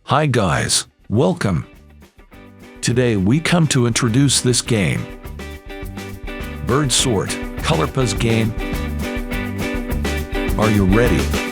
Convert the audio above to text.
Hi guys, welcome. Today we come to introduce this game. Bird sort, color puzzle game. Are you ready?